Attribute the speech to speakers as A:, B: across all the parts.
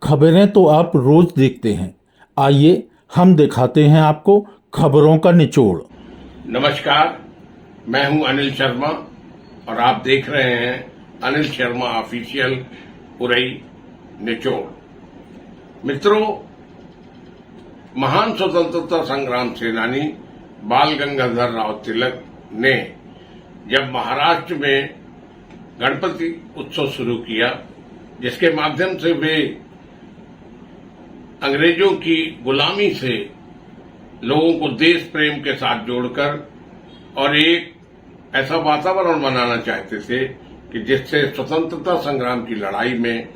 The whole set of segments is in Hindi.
A: खबरें तो आप रोज देखते हैं, आइए हम दिखाते हैं आपको खबरों का निचोड़।
B: नमस्कार, मैं हूं अनिल शर्मा और आप देख रहे हैं अनिल शर्मा ऑफिशियल उरई निचोड़। मित्रों, महान स्वतंत्रता संग्राम सेनानी बाल गंगाधर राव तिलक ने जब महाराष्ट्र में गणपति उत्सव शुरू किया, जिसके माध्यम से वे अंग्रेजों की गुलामी से लोगों को देश प्रेम के साथ जोड़कर और एक ऐसा वातावरण बनाना चाहते थे कि जिससे स्वतंत्रता संग्राम की लड़ाई में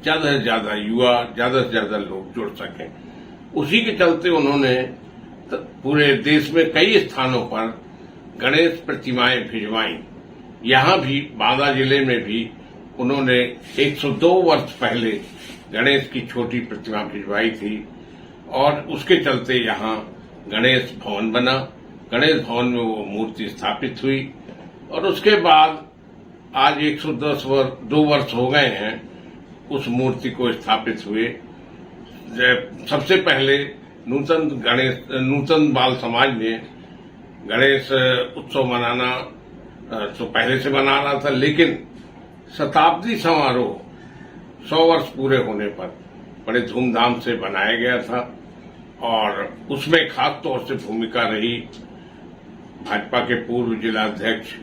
B: ज्यादा से ज्यादा युवा, ज्यादा से ज्यादा लोग जुड़ सकें। उसी के चलते उन्होंने पूरे देश में कई स्थानों पर गणेश प्रतिमाएं भिजवाई। यहां भी बांदा जिले में भी उन्होंने 102 वर्ष पहले गणेश की छोटी प्रतिमा भिजवाई थी और उसके चलते यहां गणेश भवन बना। गणेश भवन में वो मूर्ति स्थापित हुई और उसके बाद आज 102 वर्ष हो गए हैं उस मूर्ति को स्थापित हुए। सबसे पहले नूतन बाल समाज ने गणेश उत्सव मनाना तो पहले से मना रहा था, लेकिन शताब्दी समारोह 100 वर्ष पूरे होने पर बड़े धूमधाम से बनाया गया था और उसमें खास तौर से भूमिका रही भाजपा के पूर्व जिलाध्यक्ष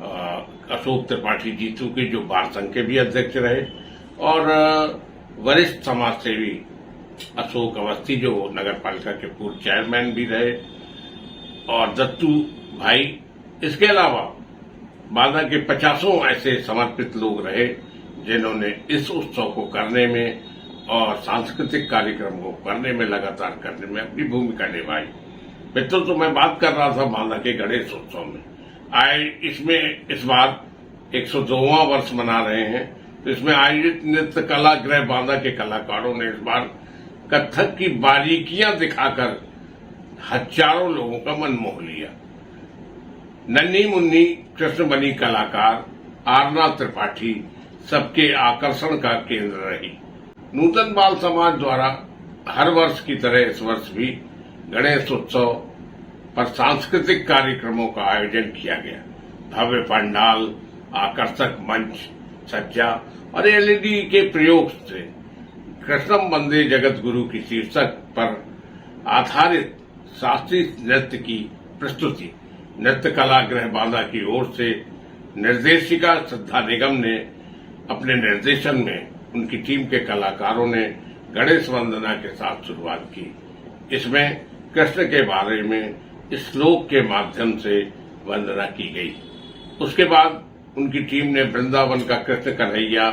B: अशोक त्रिपाठी जीतू के, जो बार संघ के भी अध्यक्ष रहे, और वरिष्ठ समाज सेवी अशोक अवस्थी, जो नगर पालिका के पूर्व चेयरमैन भी रहे, और दत्तू भाई। इसके अलावा बांदा के 50 ऐसे समर्पित लोग रहे जिन्होंने इस उत्सव को करने में और सांस्कृतिक कार्यक्रम को करने में, लगातार करने में अपनी भूमिका निभाई। मित्रों, तो मैं बात कर रहा था बांदा के गणेश उत्सव में। इसमें इस बार 102वां वर्ष मना रहे हैं, तो इसमें आयोजित नृत्य कला गृह बांदा के कलाकारों ने इस बार कथक की बारीकियां दिखाकर हजारों लोगों का मन मोह लिया। नन्ही मुन्नी कृष्ण बनी कलाकार आरना त्रिपाठी सबके आकर्षण का केंद्र रही। नूतन बाल समाज द्वारा हर वर्ष की तरह इस वर्ष भी गणेश उत्सव पर सांस्कृतिक कार्यक्रमों का आयोजन किया गया। भव्य पंडाल, आकर्षक मंच सज्जा और एलईडी के प्रयोग से कृष्णम वंदे जगत गुरु की शीर्षक पर आधारित शास्त्रीय नृत्य की प्रस्तुति नृत्य कला गृह बांदा की ओर से निर्देशिका श्रद्धा निगम ने अपने निर्देशन में उनकी टीम के कलाकारों ने गणेश वंदना के साथ शुरुआत की। इसमें कृष्ण के बारे में श्लोक के माध्यम से वंदना की गई। उसके बाद उनकी टीम ने वृंदावन का कृष्ण कन्हैया,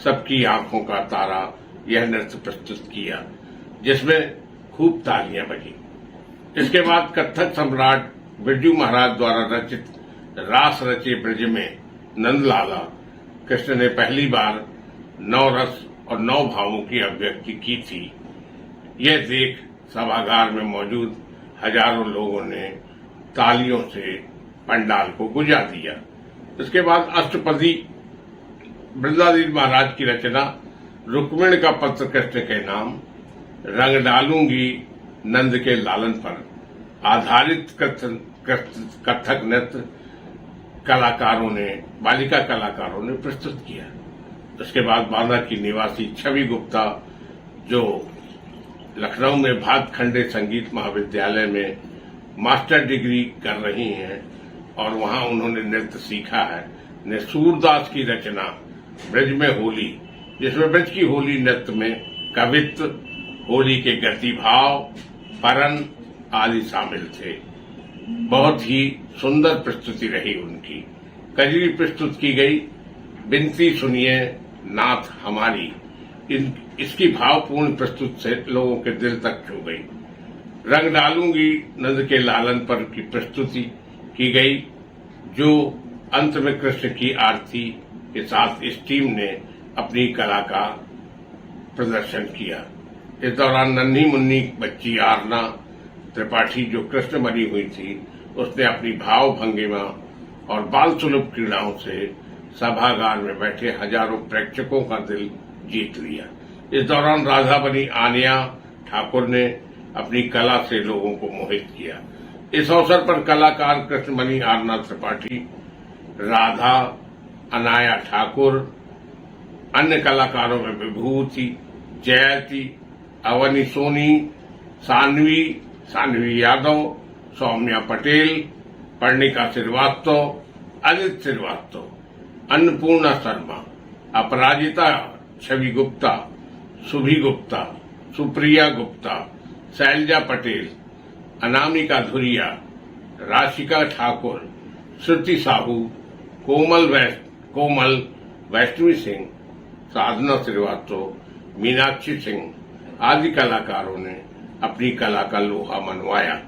B: सबकी आंखों का तारा यह नृत्य प्रस्तुत किया, जिसमें खूब तालियां बजी। इसके बाद कथक सम्राट बिरजू महाराज द्वारा रचित रास रचे ब्रज में नंदलाला कृष्ण ने पहली बार 9 रस और 9 भावों की अभिव्यक्ति की थी। यह देख सभागार में मौजूद हजारों लोगों ने तालियों से पंडाल को गुंजा दिया। इसके बाद अष्टपदी वृंदावन महाराज की रचना रुक्मिणी का पत्र कृष्ण के नाम, रंग डालूंगी नंद के लालन पर आधारित कथक नृत्य बालिका कलाकारों ने प्रस्तुत किया। इसके बाद बांदा की निवासी छवि गुप्ता, जो लखनऊ में भातखंडे संगीत महाविद्यालय में मास्टर डिग्री कर रही हैं और वहां उन्होंने नृत्य सीखा है, ने सूरदास की रचना ब्रज में होली, जिसमें ब्रज की होली नृत्य में कवित्व, होली के गति भाव, परन आदि शामिल थे। बहुत ही सुंदर प्रस्तुति रही उनकी। कजरी प्रस्तुत की गई, बिनती सुनिए नाथ हमारी, इसकी भावपूर्ण प्रस्तुत से लोगों के दिल तक छू गई। रंग डालूंगी नंद के लालन पर की प्रस्तुति की गई, जो अंत में कृष्ण की आरती के साथ इस टीम ने अपनी कला का प्रदर्शन किया। इस दौरान नन्ही मुन्नी बच्ची आरना त्रिपाठी, जो कृष्ण बनी हुई थी, उसने अपनी भाव भंगिमा और बाल सुलभ क्रीड़ाओं से सभागार में बैठे हजारों प्रेक्षकों का दिल जीत लिया। इस दौरान राधा बनी आनिया ठाकुर ने अपनी कला से लोगों को मोहित किया। इस अवसर पर कलाकार कृष्णमणि आरना त्रिपाठी, राधा, अनाया ठाकुर, अन्य कलाकारों में विभूति, जयती, अवनी सोनी, सान्वी यादव, सौम्या पटेल, पर्णिका श्रीवास्तव, अदित श्रीवास्तव, अन्नपूर्णा शर्मा, अपराजिता छवि गुप्ता, सुभी गुप्ता, सुप्रिया गुप्ता, शैलजा पटेल, अनामिका धुरिया, राशिका ठाकुर, श्रुति साहू, कोमल वैष्णवी सिंह, साधना श्रीवास्तव, मीनाक्षी सिंह आदि कलाकारों ने अपनी कला का लोहा मनवाया।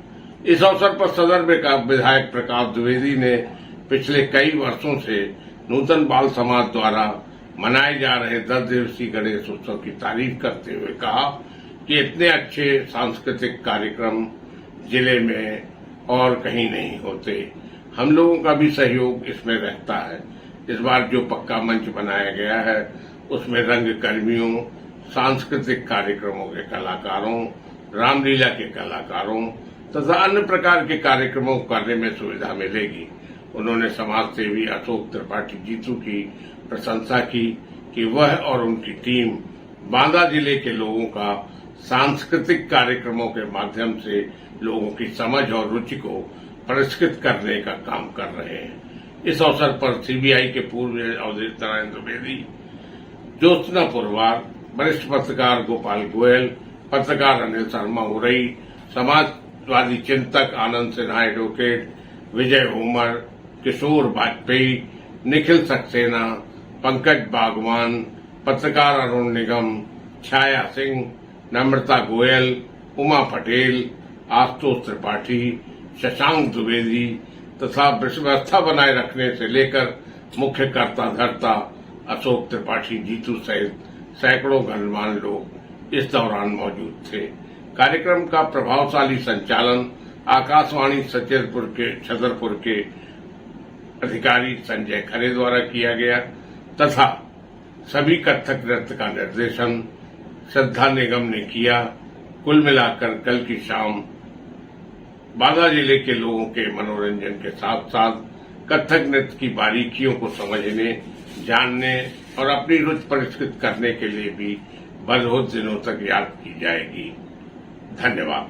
B: इस अवसर पर सदर में विधायक प्रकाश द्विवेदी ने पिछले कई वर्षों से नूतन बाल समाज द्वारा मनाए जा रहे 10 दिवसीय गणेश उत्सव की तारीफ करते हुए कहा कि इतने अच्छे सांस्कृतिक कार्यक्रम जिले में और कहीं नहीं होते। हम लोगों का भी सहयोग इसमें रहता है। इस बार जो पक्का मंच बनाया गया है उसमें रंग कर्मियों, सांस्कृतिक कार्यक्रमों के कलाकारों, रामलीला के कलाकारों तथा अन्य प्रकार के कार्यक्रमों को करने में सुविधा मिलेगी। उन्होंने समाज सेवी अशोक त्रिपाठी जीतू की प्रशंसा की कि वह और उनकी टीम बांदा जिले के लोगों का सांस्कृतिक कार्यक्रमों के माध्यम से लोगों की समझ और रुचि को पुरस्कृत करने का काम कर रहे हैं। इस अवसर पर सीबीआई के पूर्व अवधेश नारायण द्विवेदी, ज्योत्सना पुरवार, वरिष्ठ पत्रकार गोपाल गोयल, पत्रकार अनिल शर्मा उरई, समाजवादी चिंतक आनंद सिन्हा एडवोकेट, विजय उमर, किशोर वाजपेयी, निखिल सक्सेना, पंकज बागवान, पत्रकार अरुण निगम, छाया सिंह, नम्रता गोयल, उमा पटेल, आशुतोष त्रिपाठी, शशांक द्विवेदी तथा व्यवस्था बनाए रखने से लेकर मुख्य कर्ता धर्ता अशोक त्रिपाठी जीतू सहित सैकड़ों गणमान्य लोग इस दौरान मौजूद थे। कार्यक्रम का प्रभावशाली संचालन आकाशवाणी छतरपुर के अधिकारी संजय खरे द्वारा किया गया तथा सभी कथक नृत्य का निर्देशन श्रद्धा निगम ने किया। कुल मिलाकर कल की शाम बांदा जिले के लोगों के मनोरंजन के साथ साथ कथक नृत्य की बारीकियों को समझने, जानने और अपनी रुचि पुरस्कृत करने के लिए भी बहुत दिनों तक याद की जाएगी। धन्यवाद।